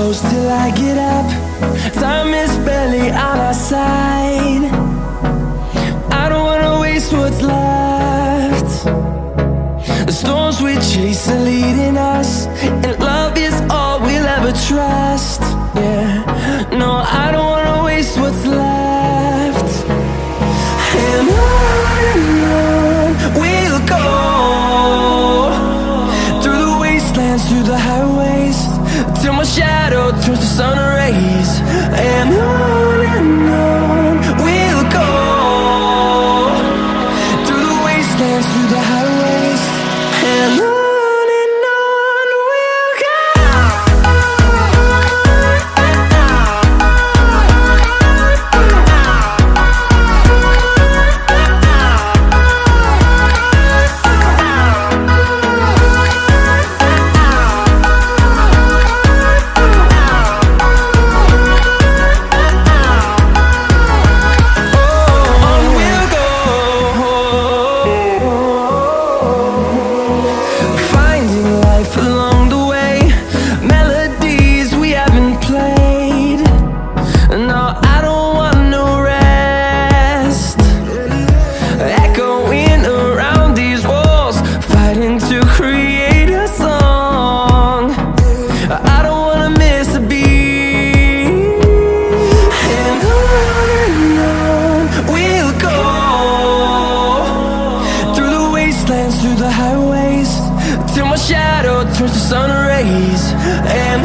close till I get up. Time is barely on our side. I don't wanna waste what's left. The storms we chase are leading us, and love is all we'll ever trust. Yeah, no, I don't wanna waste what's left. And on we'll go, through the wastelands, through the highways, till my shadow turns to sun rays. And on we'll go, through the wastelands, through the highways, and on we'll go. Along the way, melodies we haven't played. No, I don't want no rest. Echoing around these walls, fighting to create a song. I don't wanna miss a beat. And on we'll go, through the wastelands, through the highways, till my shadow turns to sun rays. And